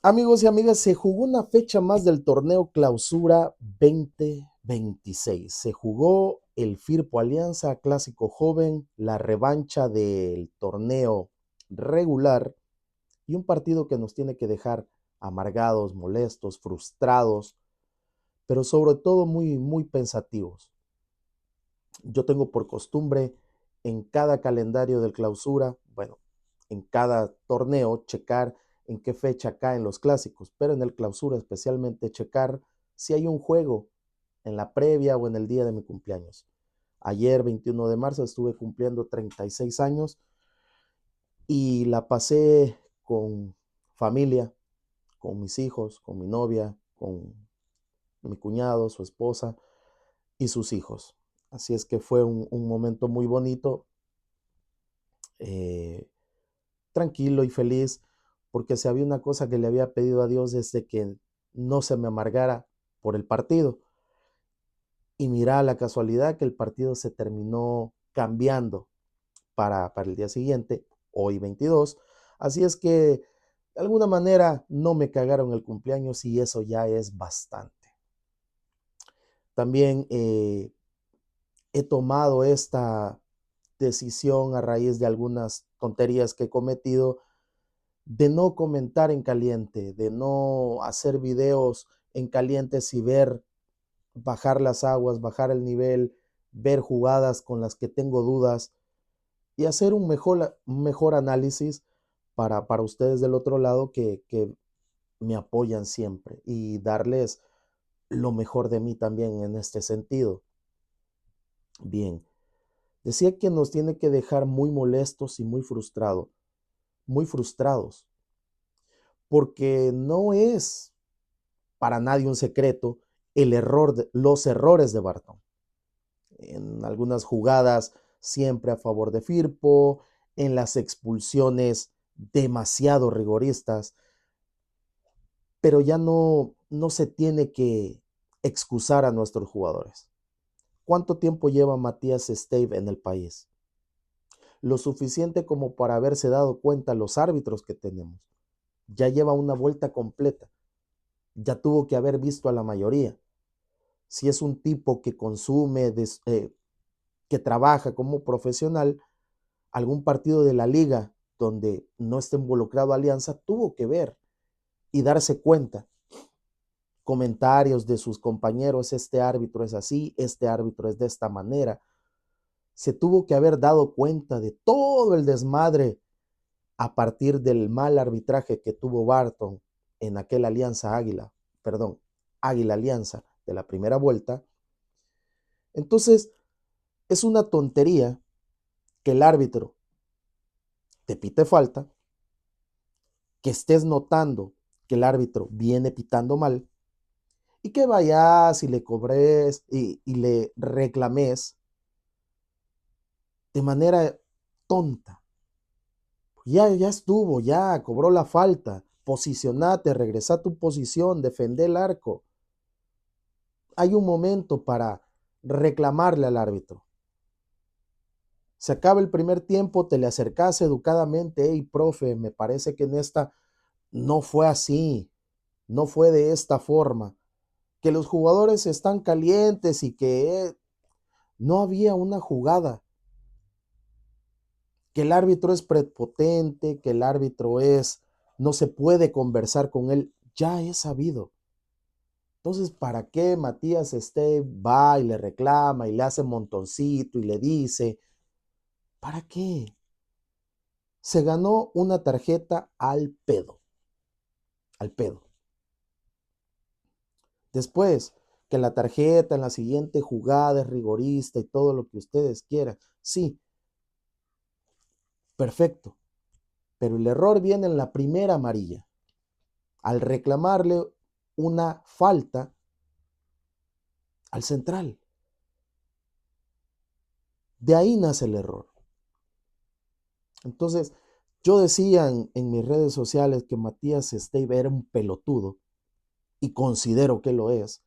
Amigos y amigas, se jugó una fecha más del torneo Clausura 2026. Se jugó el Firpo Alianza Clásico Joven, la revancha del torneo regular y un partido que nos tiene que dejar amargados, molestos, frustrados, pero sobre todo muy pensativos. Yo tengo por costumbre en cada calendario del Clausura, bueno, en cada torneo, checar en qué fecha caen los clásicos, pero en el Clausura especialmente checar si hay un juego en la previa o en el día de mi cumpleaños. Ayer, 21 de marzo, estuve cumpliendo 36 años y la pasé con familia, con mis hijos, con mi novia, con mi cuñado, su esposa y sus hijos. Así es que fue un momento muy bonito, eh, tranquilo y feliz, porque si había una cosa que le había pedido a Dios desde que no se me amargara por el partido. Y mira la casualidad que el partido se terminó cambiando para el día siguiente, hoy 22. Así es que de alguna manera no me cagaron el cumpleaños y eso ya es bastante. También he tomado esta decisión a raíz de algunas tonterías que he cometido de no comentar en caliente, de no hacer videos en calientes y ver bajar las aguas, bajar el nivel, ver jugadas con las que tengo dudas y hacer un mejor análisis para ustedes del otro lado que me apoyan siempre y darles lo mejor de mí también en este sentido. Bien, decía que nos tiene que dejar muy molestos y muy frustrados, porque no es para nadie un secreto los errores de Barton. En algunas jugadas siempre a favor de Firpo, en las expulsiones demasiado rigoristas, pero ya no se tiene que excusar a nuestros jugadores. ¿Cuánto tiempo lleva Matías Stave en el país? Lo suficiente como para haberse dado cuenta los árbitros que tenemos. Ya lleva una vuelta completa. Ya tuvo que haber visto a la mayoría. Si es un tipo que consume, que trabaja como profesional, algún partido de la liga donde no esté involucrado Alianza, tuvo que ver y darse cuenta. Comentarios de sus compañeros, este árbitro es así, este árbitro es de esta manera. Se tuvo que haber dado cuenta de todo el desmadre a partir del mal arbitraje que tuvo Barton en aquel Alianza Águila, perdón, Águila Alianza de la primera vuelta. Entonces, es una tontería que el árbitro te pite falta, que estés notando que el árbitro viene pitando mal y que vayas y le cobres y le reclames de manera tonta. Ya estuvo, ya cobró la falta, posicionate, regresa a tu posición, defende el arco. Hay un momento para reclamarle al árbitro. Se acaba el primer tiempo, te le acercas educadamente, hey, profe, me parece que en esta no fue así, no fue de esta forma, que los jugadores están calientes y que no había una jugada, que el árbitro es prepotente, que el árbitro no se puede conversar con él, ya es sabido. Entonces, ¿para qué Matías va y le reclama y le hace montoncito y le dice? ¿Para qué? Se ganó una tarjeta al pedo. Después, que la tarjeta en la siguiente jugada es rigorista y todo lo que ustedes quieran. Sí, perfecto. Pero el error viene en la primera amarilla, al reclamarle una falta al central. De ahí nace el error. Entonces, yo decía en mis redes sociales que Matías Stave era un pelotudo y considero que lo es,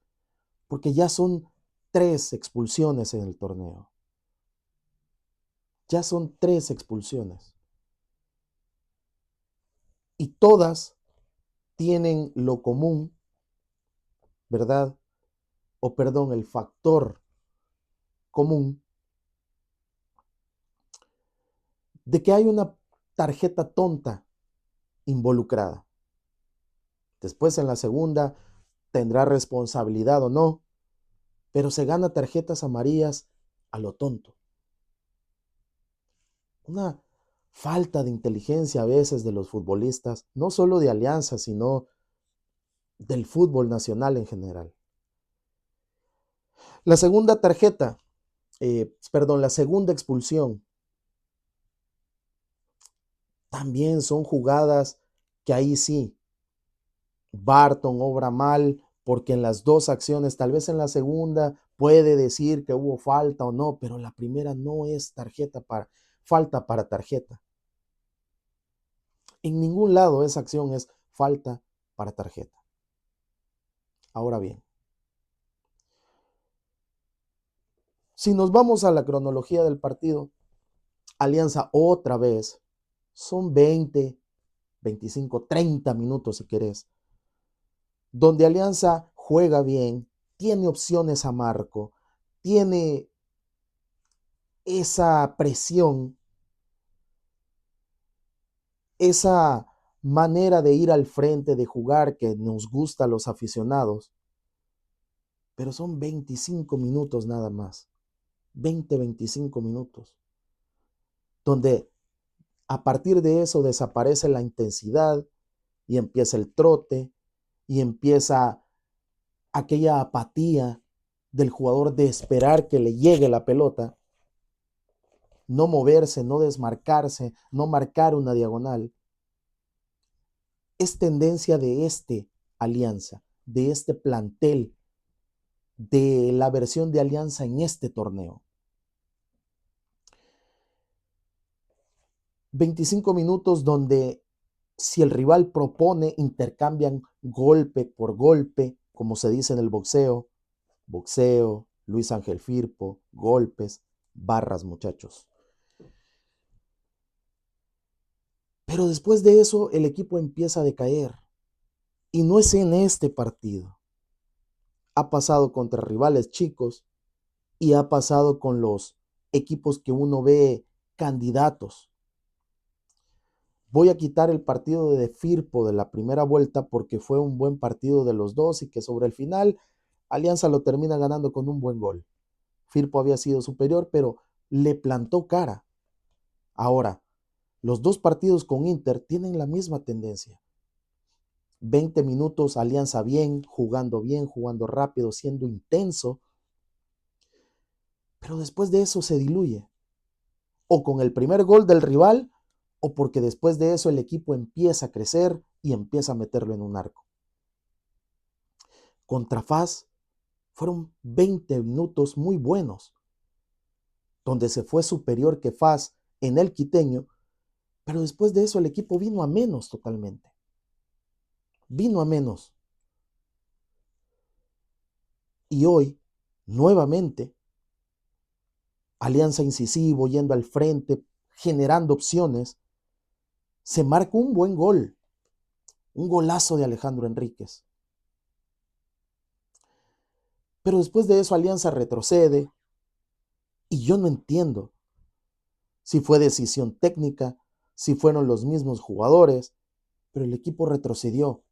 porque ya son 3 expulsiones en el torneo. Ya son 3 expulsiones. Y todas tienen lo común, ¿verdad? O perdón, el factor común de que hay una tarjeta tonta involucrada. Después en la segunda tendrá responsabilidad o no, pero se gana tarjetas amarillas a lo tonto. Una falta de inteligencia a veces de los futbolistas, no solo de Alianza, sino del fútbol nacional en general. La segunda tarjeta, la segunda expulsión, también son jugadas que ahí sí, Barton obra mal, porque en las dos acciones, tal vez en la segunda puede decir que hubo falta o no, pero la primera no es falta para tarjeta. En ningún lado esa acción es falta para tarjeta. Ahora bien, si nos vamos a la cronología del partido, Alianza otra vez, son 20, 25, 30 minutos si querés, donde Alianza juega bien, tiene opciones a marco, tiene esa presión, esa manera de ir al frente, de jugar que nos gusta a los aficionados, pero son 25 minutos nada más, 20, 25 minutos, donde a partir de eso desaparece la intensidad y empieza el trote y empieza aquella apatía del jugador de esperar que le llegue la pelota, no moverse, no desmarcarse, no marcar una diagonal. Es tendencia de Alianza, de este plantel, de la versión de Alianza en este torneo. 25 minutos donde si el rival propone, intercambian golpe por golpe, como se dice en el boxeo, Luis Ángel Firpo, golpes, barras, muchachos. Pero después de eso, el equipo empieza a decaer. Y no es en este partido. Ha pasado contra rivales chicos y ha pasado con los equipos que uno ve candidatos. Voy a quitar el partido de Firpo de la primera vuelta porque fue un buen partido de los dos y que sobre el final Alianza lo termina ganando con un buen gol. Firpo había sido superior, pero le plantó cara. Ahora, los dos partidos con Inter tienen la misma tendencia. 20 minutos, Alianza bien, jugando rápido, siendo intenso, pero después de eso se diluye. O con el primer gol del rival, o porque después de eso el equipo empieza a crecer y empieza a meterlo en un arco. Contra FAS fueron 20 minutos muy buenos, donde se fue superior que FAS en el quiteño, pero después de eso el equipo vino a menos totalmente. Vino a menos. Y hoy, nuevamente, Alianza incisivo, yendo al frente, generando opciones, se marca un buen gol, un golazo de Alejandro Enríquez. Pero después de eso Alianza retrocede y yo no entiendo si fue decisión técnica, si fueron los mismos jugadores, pero el equipo retrocedió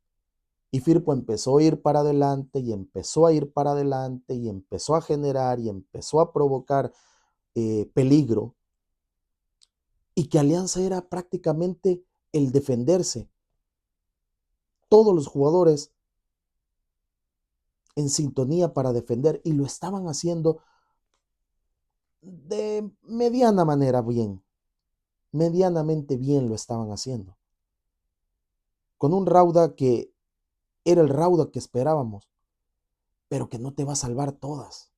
y Firpo empezó a ir para adelante y empezó a ir para adelante y empezó a generar y empezó a provocar peligro, y que Alianza era prácticamente el defenderse. Todos los jugadores en sintonía para defender y lo estaban haciendo de mediana manera bien, medianamente bien lo estaban haciendo. Con un Rauda que era el Rauda que esperábamos, pero que no te va a salvar todas.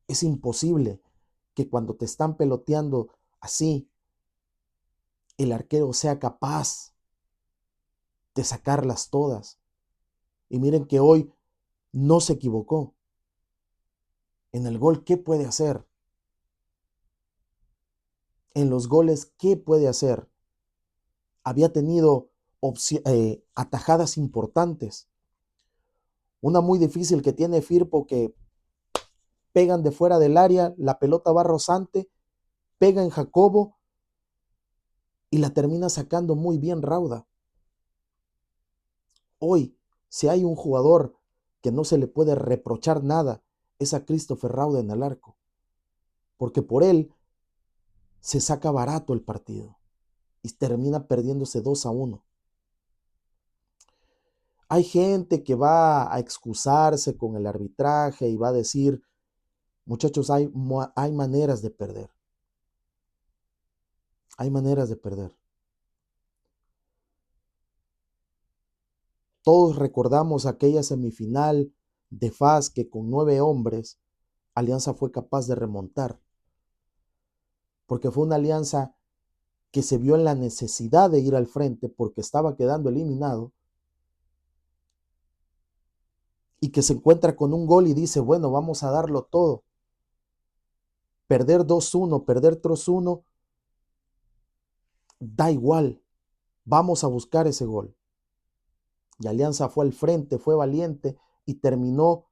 Es imposible que cuando te están peloteando así, el arquero sea capaz de sacarlas todas. Y miren que hoy no se equivocó. En el gol, ¿qué puede hacer? En los goles, ¿qué puede hacer? Había tenido atajadas importantes. Una muy difícil que tiene Firpo, que pegan de fuera del área, la pelota va rozante, pega en Jacobo y la termina sacando muy bien Rauda. Hoy, si hay un jugador que no se le puede reprochar nada, es a Christopher Rauda en el arco, porque por él se saca barato el partido y termina perdiéndose 2-1. Hay gente que va a excusarse con el arbitraje y va a decir, muchachos, hay maneras de perder. Hay maneras de perder. Todos recordamos aquella semifinal de FAS que con 9 hombres Alianza fue capaz de remontar, porque fue una Alianza que se vio en la necesidad de ir al frente porque estaba quedando eliminado y que se encuentra con un gol y dice, bueno, vamos a darlo todo. Perder 2-1, perder 3-1, da igual, vamos a buscar ese gol. Y Alianza fue al frente, fue valiente y terminó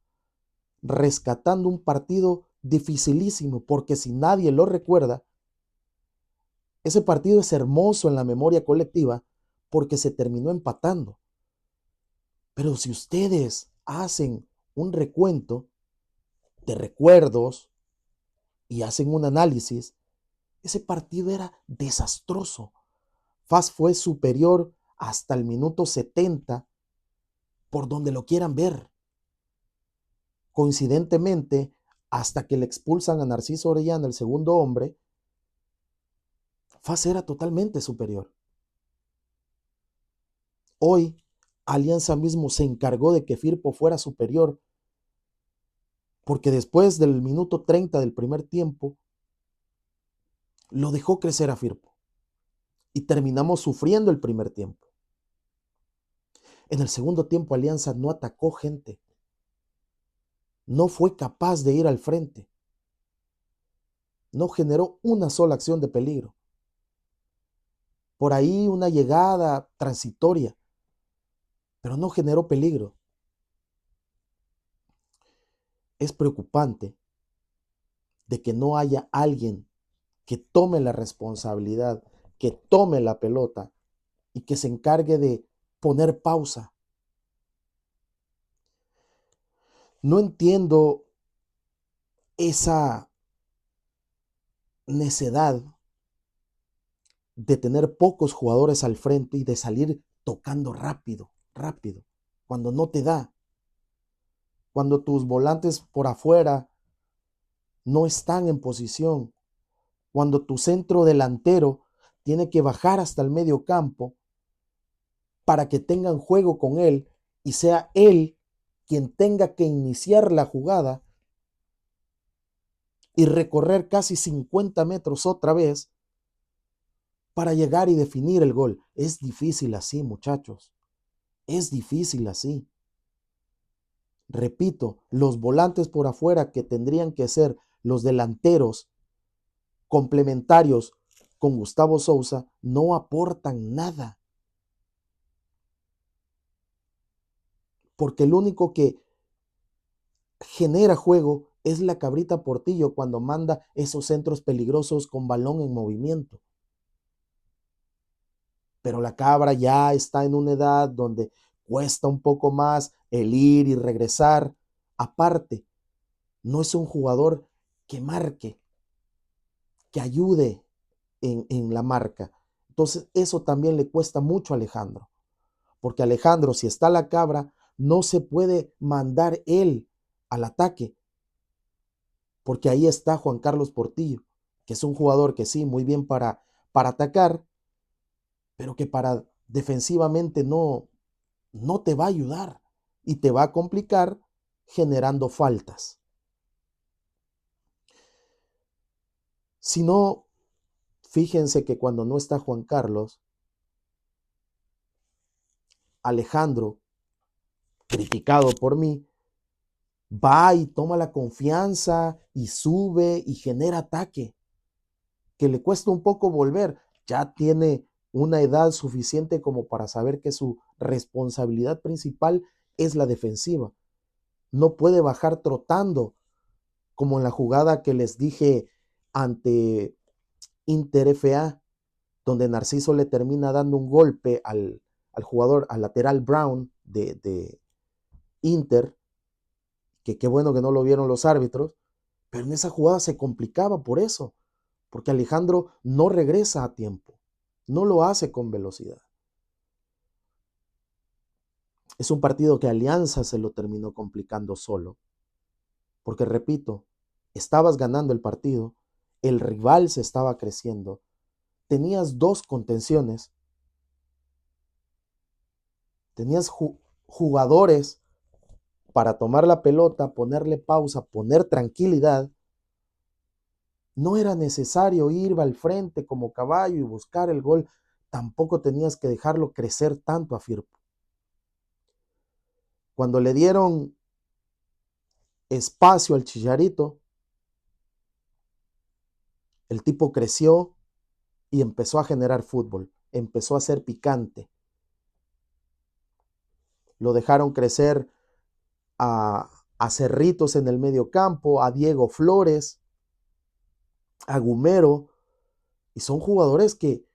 rescatando un partido dificilísimo, porque si nadie lo recuerda, ese partido es hermoso en la memoria colectiva porque se terminó empatando. Pero si ustedes hacen un recuento de recuerdos y hacen un análisis, ese partido era desastroso. FAS fue superior hasta el minuto 70, por donde lo quieran ver. Coincidentemente, hasta que le expulsan a Narciso Orellana, el segundo hombre, FAS era totalmente superior. Hoy, Alianza mismo se encargó de que Firpo fuera superior, porque después del minuto 30 del primer tiempo, lo dejó crecer a Firpo y terminamos sufriendo el primer tiempo. En el segundo tiempo, Alianza no atacó gente, no fue capaz de ir al frente, no generó una sola acción de peligro. Por ahí una llegada transitoria, pero no generó peligro. Es preocupante de que no haya alguien que tome la responsabilidad, que tome la pelota y que se encargue de poner pausa. No entiendo esa necedad de tener pocos jugadores al frente y de salir tocando rápido, cuando no te da, cuando tus volantes por afuera no están en posición, cuando tu centro delantero tiene que bajar hasta el medio campo para que tengan juego con él y sea él quien tenga que iniciar la jugada y recorrer casi 50 metros otra vez para llegar y definir el gol. Es difícil así, muchachos. Es difícil así. Repito, los volantes por afuera, que tendrían que ser los delanteros complementarios con Gustavo Sousa, no aportan nada. Porque el único que genera juego es la Cabrita Portillo cuando manda esos centros peligrosos con balón en movimiento. Pero la Cabra ya está en una edad donde cuesta un poco más el ir y regresar. Aparte, no es un jugador que marque, que ayude en la marca. Entonces, eso también le cuesta mucho a Alejandro. Porque Alejandro, si está la Cabra, no se puede mandar él al ataque. Porque ahí está Juan Carlos Portillo, que es un jugador que sí, muy bien para atacar, pero que para defensivamente no te va a ayudar y te va a complicar generando faltas. Si no, fíjense que cuando no está Juan Carlos, Alejandro, criticado por mí, va y toma la confianza y sube y genera ataque, que le cuesta un poco volver. Ya tiene una edad suficiente como para saber que su responsabilidad principal es la defensiva. No puede bajar trotando como en la jugada que les dije ante Inter FA, donde Narciso le termina dando un golpe al jugador, al lateral Brown de Inter, que qué bueno que no lo vieron los árbitros, pero en esa jugada se complicaba por eso, porque Alejandro no regresa a tiempo, no lo hace con velocidad. Es un partido que Alianza se lo terminó complicando solo, porque repito, estabas ganando el partido, el rival se estaba creciendo, tenías dos contenciones, tenías jugadores para tomar la pelota, ponerle pausa, poner tranquilidad. No era necesario ir al frente como caballo y buscar el gol. Tampoco tenías que dejarlo crecer tanto a Firpo. Cuando le dieron espacio al Chicharito, el tipo creció y empezó a generar fútbol, empezó a ser picante. Lo dejaron crecer a Cerritos en el medio campo, a Diego Flores, a Gumero, y son jugadores que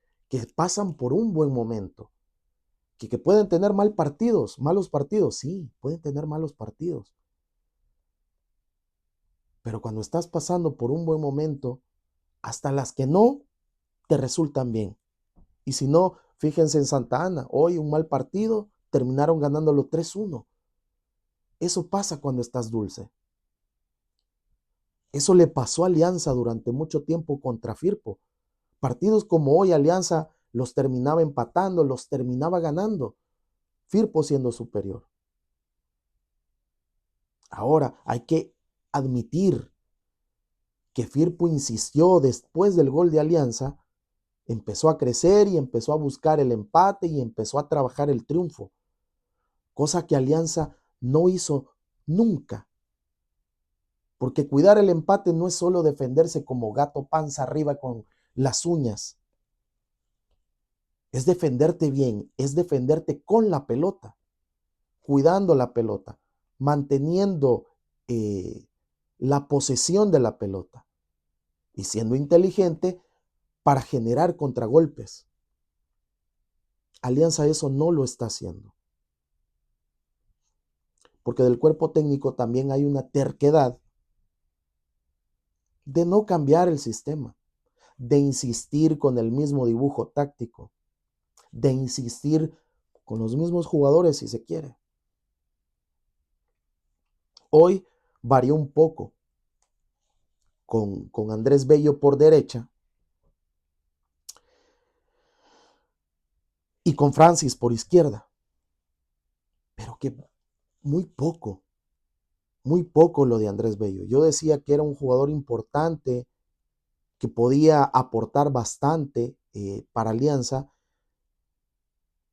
pasan por un buen momento, que pueden tener malos partidos, sí, pueden tener malos partidos. Pero cuando estás pasando por un buen momento, hasta las que no te resultan bien. Y si no, fíjense en Santa Ana, hoy un mal partido, terminaron ganándolo 3-1. Eso pasa cuando estás dulce. Eso le pasó a Alianza durante mucho tiempo contra Firpo. Partidos como hoy Alianza los terminaba empatando, los terminaba ganando, Firpo siendo superior. Ahora hay que admitir que Firpo insistió después del gol de Alianza, empezó a crecer y empezó a buscar el empate y empezó a trabajar el triunfo, cosa que Alianza no hizo nunca. Porque cuidar el empate no es solo defenderse como gato panza arriba con las uñas. Es defenderte bien, es defenderte con la pelota, cuidando la pelota, manteniendo la posesión de la pelota y siendo inteligente para generar contragolpes. Alianza eso no lo está haciendo. Porque del cuerpo técnico también hay una terquedad de no cambiar el sistema, de insistir con el mismo dibujo táctico, de insistir con los mismos jugadores si se quiere. Hoy varió un poco con Andrés Bello por derecha y con Francis por izquierda, pero que muy poco lo de Andrés Bello. Yo decía que era un jugador importante, que podía aportar bastante para Alianza,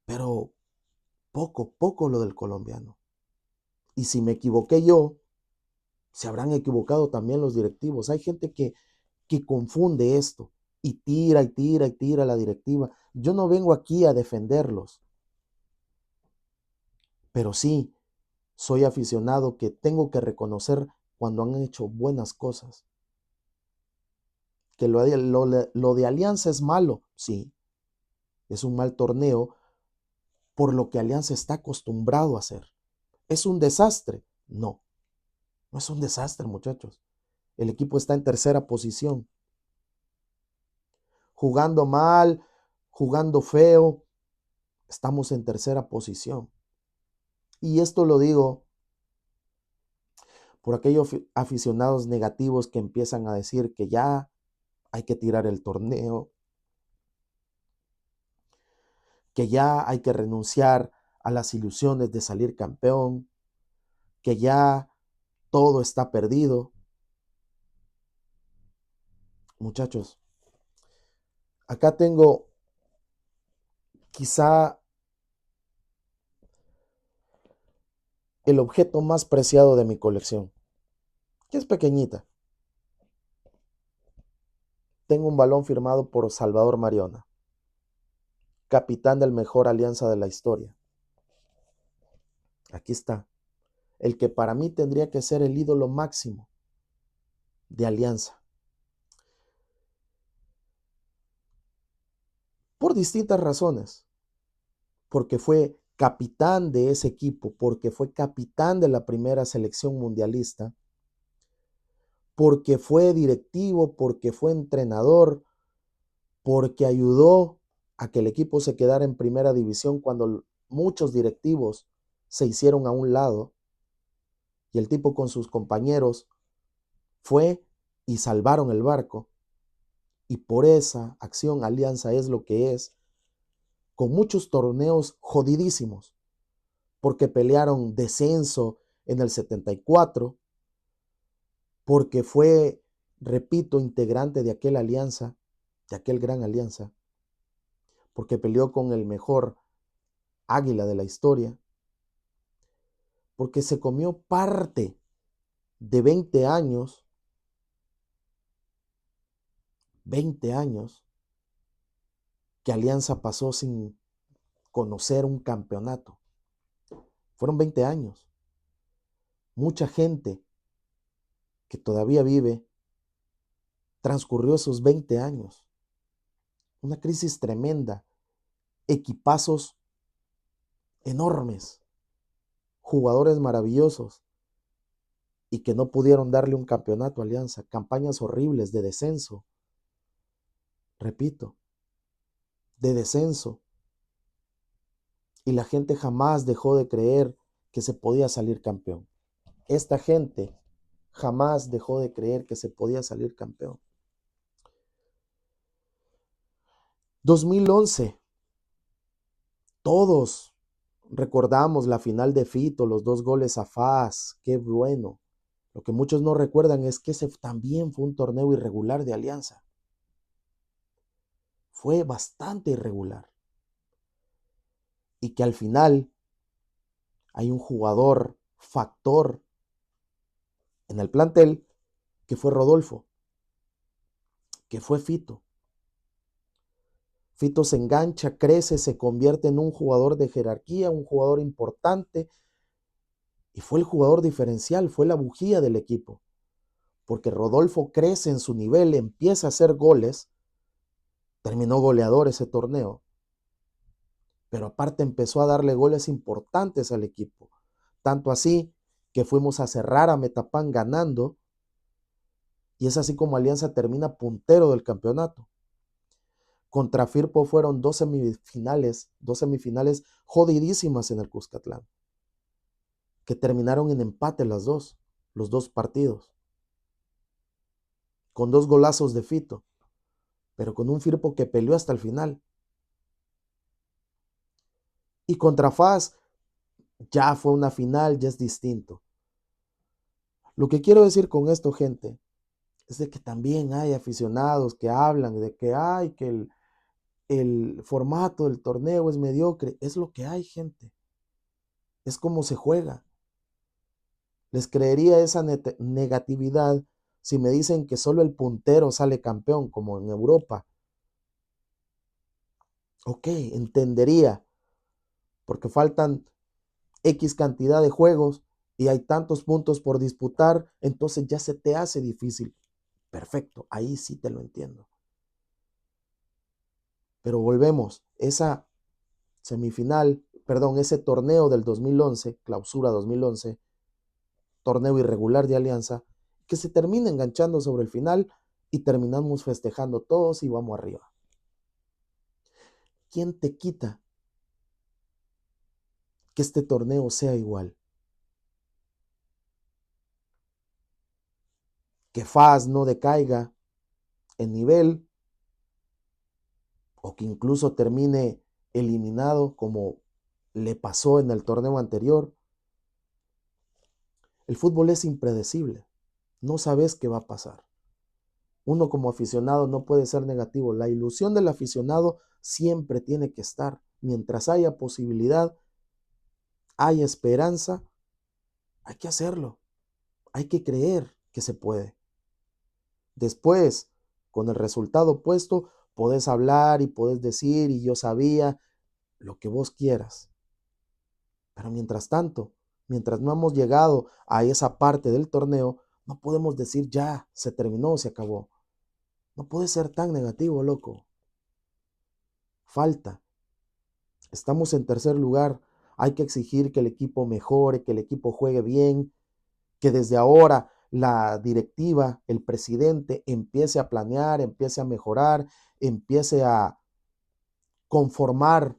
pero poco lo del colombiano. Y si me equivoqué yo, se habrán equivocado también los directivos. Hay gente que confunde esto y tira y tira y tira a la directiva. Yo no vengo aquí a defenderlos, pero sí soy aficionado que tengo que reconocer cuando han hecho buenas cosas. Que lo de Alianza es malo, sí, es un mal torneo por lo que Alianza está acostumbrado a hacer. ¿Es un desastre? No, no es un desastre, muchachos. El equipo está en tercera posición, jugando mal, jugando feo, estamos en tercera posición. Y esto lo digo por aquellos aficionados negativos que empiezan a decir que ya hay que tirar el torneo, que ya hay que renunciar a las ilusiones de salir campeón, que ya todo está perdido. Muchachos, acá tengo quizá el objeto más preciado de mi colección, que es pequeñita. Tengo un balón firmado por Salvador Mariona. capitán del mejor Alianza de la historia. Aquí está, el que para mí tendría que ser el ídolo máximo de Alianza. Por distintas razones. Porque fue capitán de ese equipo, porque fue capitán de la primera selección mundialista, porque fue directivo, porque fue entrenador, porque ayudó a que el equipo se quedara en primera división cuando muchos directivos se hicieron a un lado y el tipo con sus compañeros fue y salvaron el barco. Y por esa acción Alianza es lo que es, con muchos torneos jodidísimos, porque pelearon descenso en el 74, porque fue, repito, integrante de aquella alianza, de aquel gran alianza, porque peleó con el mejor águila de la historia, porque se comió parte de 20 años que Alianza pasó sin conocer un campeonato. Fueron 20 años. Mucha gente que todavía vive transcurrió esos 20 años. Una crisis tremenda, equipazos enormes, jugadores maravillosos y que no pudieron darle un campeonato a Alianza, campañas horribles de descenso, repito, de descenso. Y la gente jamás dejó de creer que se podía salir campeón. Esta gente jamás dejó de creer que se podía salir campeón. 2011, todos recordamos la final de Fito, los 2 goles a Faz, qué bueno. Lo que muchos no recuerdan es que ese también fue un torneo irregular de Alianza. Fue bastante irregular. Y que al final hay un jugador factor en el plantel que fue Rodolfo, que fue Fito. Fito se engancha, crece, se convierte en un jugador de jerarquía, un jugador importante, y fue el jugador diferencial, fue la bujía del equipo, porque Rodolfo crece en su nivel, empieza a hacer goles, terminó goleador ese torneo, pero aparte empezó a darle goles importantes al equipo, tanto así que fuimos a cerrar a Metapán ganando, y es así como Alianza termina puntero del campeonato. Contra Firpo fueron dos semifinales jodidísimas en el Cuscatlán, que terminaron en empate los dos partidos, con 2 golazos de Fito, pero con un Firpo que peleó hasta el final. Y contra FAS ya fue una final, ya es distinto. Lo que quiero decir con esto, gente, es de que también hay aficionados que hablan de que hay que el formato del torneo es mediocre. Es lo que hay, gente. Es como se juega. Les creería esa negatividad si me dicen que solo el puntero sale campeón, como en Europa. Ok, entendería, porque faltan X cantidad de juegos y hay tantos puntos por disputar, entonces ya se te hace difícil. Perfecto, ahí sí te lo entiendo. Pero volvemos, ese torneo del 2011, clausura 2011, torneo irregular de Alianza, que se termina enganchando sobre el final y terminamos festejando todos y vamos arriba. ¿Quién te quita que este torneo sea igual? Que FAS no decaiga en nivel o que incluso termine eliminado como le pasó en el torneo anterior. El fútbol es impredecible. No sabes qué va a pasar. Uno como aficionado no puede ser negativo. La ilusión del aficionado siempre tiene que estar. Mientras haya posibilidad, hay esperanza, hay que hacerlo. Hay que creer que se puede. Después, con el resultado puesto, podés hablar y podés decir, y yo sabía, lo que vos quieras. Pero mientras tanto, mientras no hemos llegado a esa parte del torneo, no podemos decir ya, se terminó, se acabó. No puede ser tan negativo, loco. Falta. Estamos en tercer lugar. Hay que exigir que el equipo mejore, que el equipo juegue bien, que desde ahora la directiva, el presidente, empiece a planear, empiece a mejorar, empiece a conformar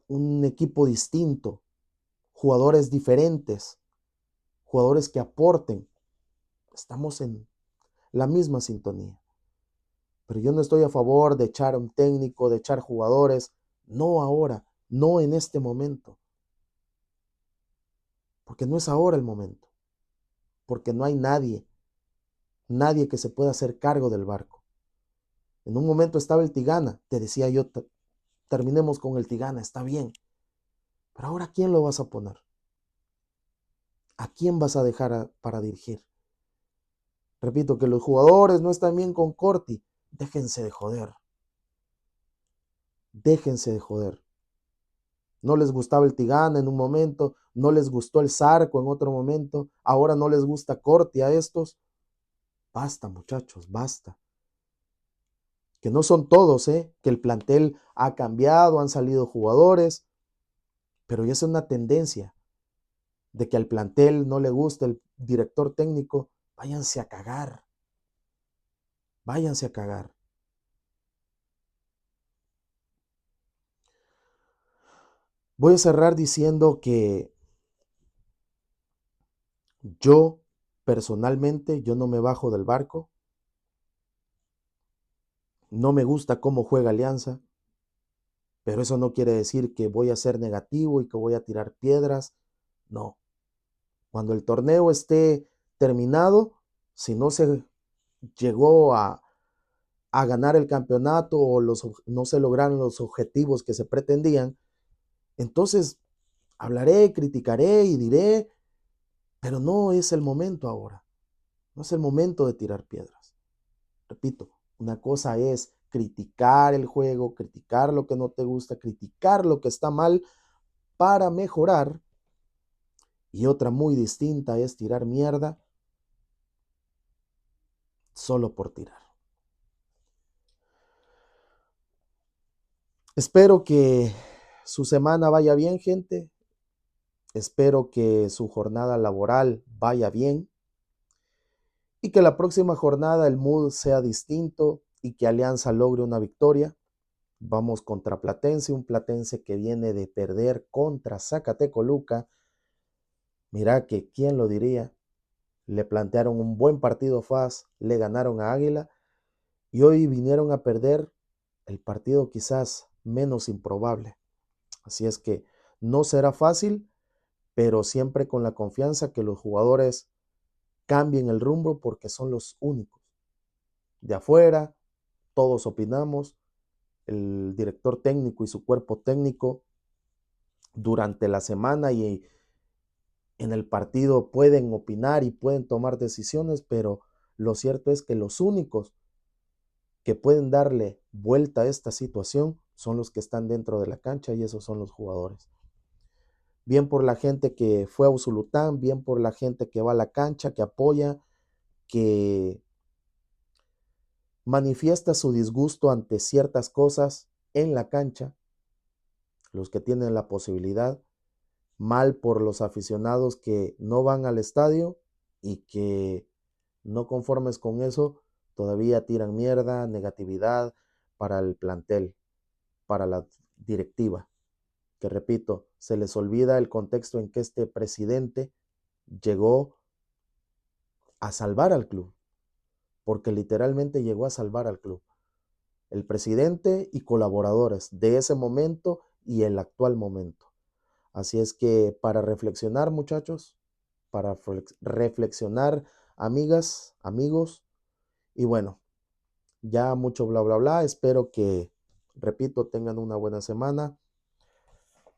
un equipo distinto, jugadores diferentes, jugadores que aporten. Estamos en la misma sintonía. Pero yo no estoy a favor de echar a un técnico, de echar jugadores. No ahora, no en este momento. Porque no es ahora el momento. Porque no hay nadie que se pueda hacer cargo del barco. En un momento estaba el Tigana, te decía yo, terminemos con el Tigana, está bien. Pero ahora, ¿a quién lo vas a poner? ¿A quién vas a dejar para dirigir? Repito, que los jugadores no están bien con Corti. Déjense de joder. Déjense de joder. No les gustaba el Tigana en un momento, no les gustó el Zarco en otro momento, ahora no les gusta Corti a estos. Basta, muchachos, basta. Que no son todos, que el plantel ha cambiado, han salido jugadores, pero ya es una tendencia de que al plantel no le gusta el director técnico. Váyanse a cagar. Váyanse a cagar. Voy a cerrar diciendo que yo, personalmente, yo no me bajo del barco. No me gusta cómo juega Alianza, pero eso no quiere decir que voy a ser negativo y que voy a tirar piedras. No. Cuando el torneo esté terminado, si no se llegó a ganar el campeonato o no se lograron los objetivos que se pretendían, entonces hablaré, criticaré y diré, pero no es el momento ahora. No es el momento de tirar piedras. Repito, una cosa es criticar el juego, criticar lo que no te gusta, criticar lo que está mal para mejorar. Y otra muy distinta es tirar mierda solo por tirar. Espero que su semana vaya bien, gente. Espero que su jornada laboral vaya bien y que la próxima jornada el mood sea distinto y que Alianza logre una victoria. Vamos contra Platense, un Platense que viene de perder contra Zacatecoluca. Mira que, ¿quién lo diría? Le plantearon un buen partido FAS, le ganaron a Águila y hoy vinieron a perder el partido quizás menos improbable. Así es que no será fácil, pero siempre con la confianza que los jugadores cambien el rumbo porque son los únicos. De afuera, todos opinamos, el director técnico y su cuerpo técnico durante la semana y en el partido pueden opinar y pueden tomar decisiones, pero lo cierto es que los únicos que pueden darle vuelta a esta situación son los que están dentro de la cancha y esos son los jugadores. Bien por la gente que fue a Usulután, bien por la gente que va a la cancha, que apoya, que manifiesta su disgusto ante ciertas cosas en la cancha, los que tienen la posibilidad, mal por los aficionados que no van al estadio y que no conformes con eso, todavía tiran mierda, negatividad para el plantel, para la directiva, que repito, se les olvida el contexto en que este presidente llegó a salvar al club, porque literalmente llegó a salvar al club. El presidente y colaboradores de ese momento y el actual momento. Así es que para reflexionar, muchachos, para reflexionar, amigas, amigos, y bueno, ya mucho bla, bla, bla. Espero que, repito, tengan una buena semana.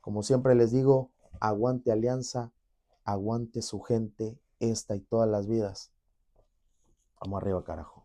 Como siempre les digo, aguante Alianza, aguante su gente, esta y todas las vidas. Vamos arriba, carajo.